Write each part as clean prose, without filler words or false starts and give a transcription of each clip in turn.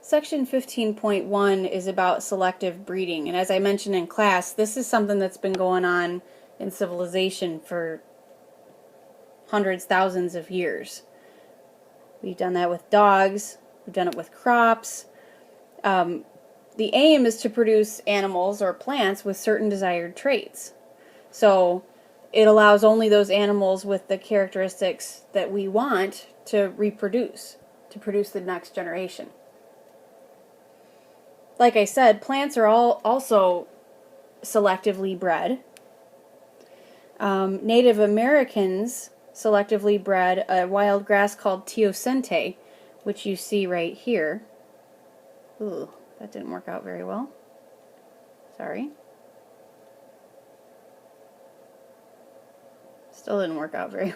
Section 15.1 is about selective breeding, and as I mentioned in class, this is something that's been going on in civilization for hundreds, thousands of years. We've done that with dogs, we've done it with crops. The aim is to produce animals or plants with certain desired traits. So it allows only those animals with the characteristics that we want to reproduce, to produce the next generation. Like I said, plants are also selectively bred. Native Americans selectively bred a wild grass called teosinte, which you see right here. Ooh, that didn't work out very well. Sorry. Still didn't work out very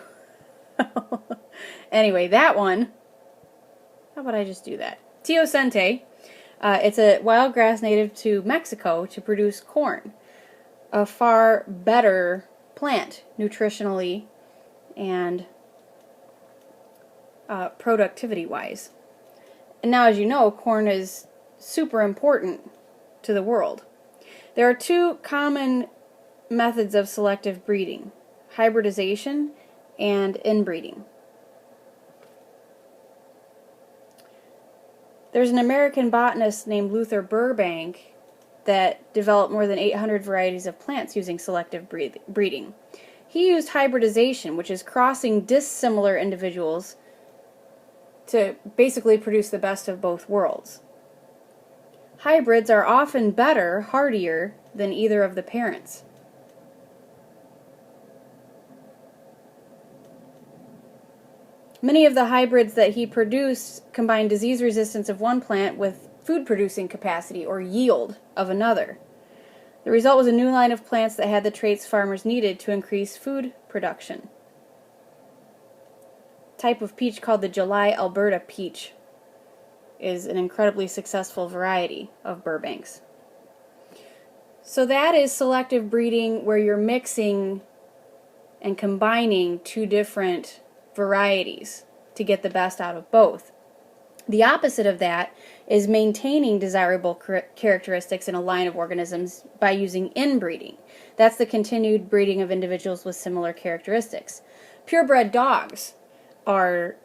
well. Anyway, that one. How about I just do that? Teosinte. It's a wild grass native to Mexico to produce corn. A far better plant nutritionally and productivity-wise. And now, as you know, corn is super important to the world. There are two common methods of selective breeding: hybridization and inbreeding. There's an American botanist named Luther Burbank that developed more than 800 varieties of plants using selective breeding. He used hybridization, which is crossing dissimilar individuals to basically produce the best of both worlds. Hybrids are often better, hardier than either of the parents. Many of the hybrids that he produced combine disease resistance of one plant with food producing capacity or yield of another. The result was a new line of plants that had the traits farmers needed to increase food production. A type of peach called the July Alberta peach is an incredibly successful variety of Burbank's. So that is selective breeding, where you're mixing and combining two different varieties to get the best out of both. The opposite of that is maintaining desirable characteristics in a line of organisms by using inbreeding. That's the continued breeding of individuals with similar characteristics. Purebred dogs are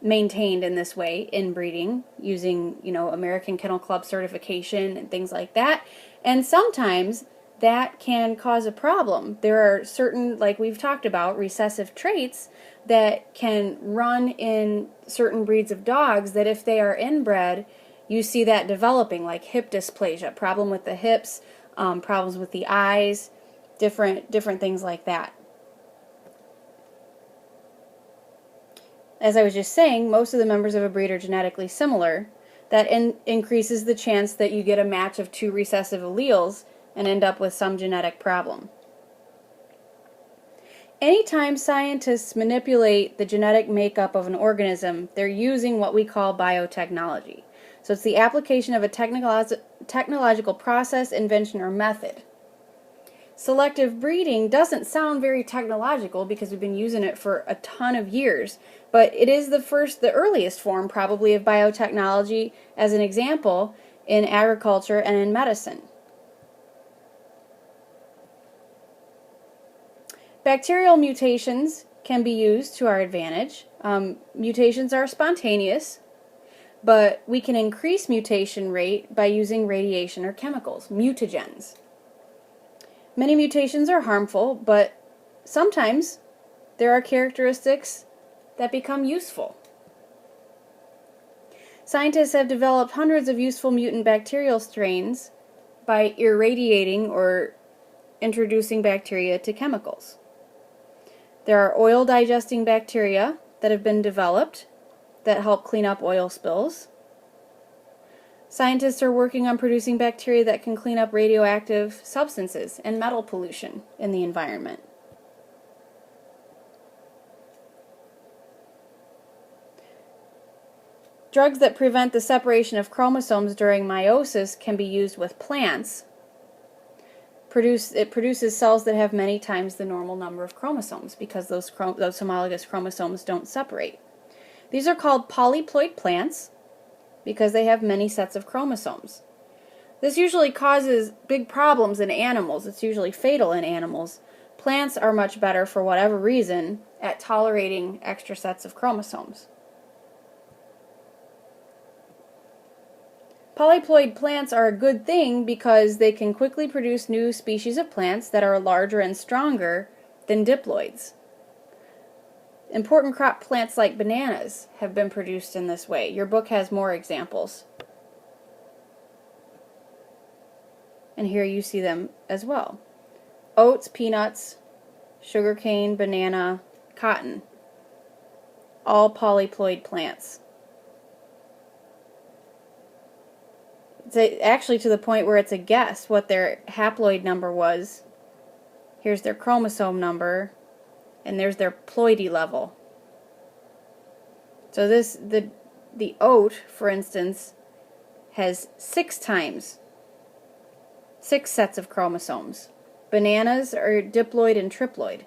maintained in this way, inbreeding, using, American Kennel Club certification and things like that. And sometimes that can cause a problem. There are certain, like we've talked about, recessive traits that can run in certain breeds of dogs that if they are inbred, you see that developing, like hip dysplasia, problem with the hips, problems with the eyes, different things like that. As I was just saying, most of the members of a breed are genetically similar. That increases the chance that you get a match of two recessive alleles and end up with some genetic problem. Anytime scientists manipulate the genetic makeup of an organism, they're using what we call biotechnology. So it's the application of a technological process, invention, or method. Selective breeding doesn't sound very technological because we've been using it for a ton of years, but it is the earliest form probably of biotechnology, as an example, in agriculture and in medicine. Bacterial mutations can be used to our advantage. Mutations are spontaneous, but we can increase mutation rate by using radiation or chemicals, mutagens. Many mutations are harmful, but sometimes there are characteristics that become useful. Scientists have developed hundreds of useful mutant bacterial strains by irradiating or introducing bacteria to chemicals. There are oil-digesting bacteria that have been developed that help clean up oil spills. Scientists are working on producing bacteria that can clean up radioactive substances and metal pollution in the environment. Drugs that prevent the separation of chromosomes during meiosis can be used with plants. It produces cells that have many times the normal number of chromosomes because those homologous chromosomes don't separate. These are called polyploid plants, because they have many sets of chromosomes. This usually causes big problems in animals. It's usually fatal in animals. Plants are much better, for whatever reason, at tolerating extra sets of chromosomes. Polyploid plants are a good thing because they can quickly produce new species of plants that are larger and stronger than diploids. Important crop plants like bananas have been produced in this way. Your book has more examples. And here you see them as well. Oats, peanuts, sugarcane, banana, cotton. All polyploid plants. It's actually to the point where it's a guess what their haploid number was. Here's their chromosome number, and there's their ploidy level. So the oat, for instance, has 6 sets of chromosomes. Bananas are diploid and triploid.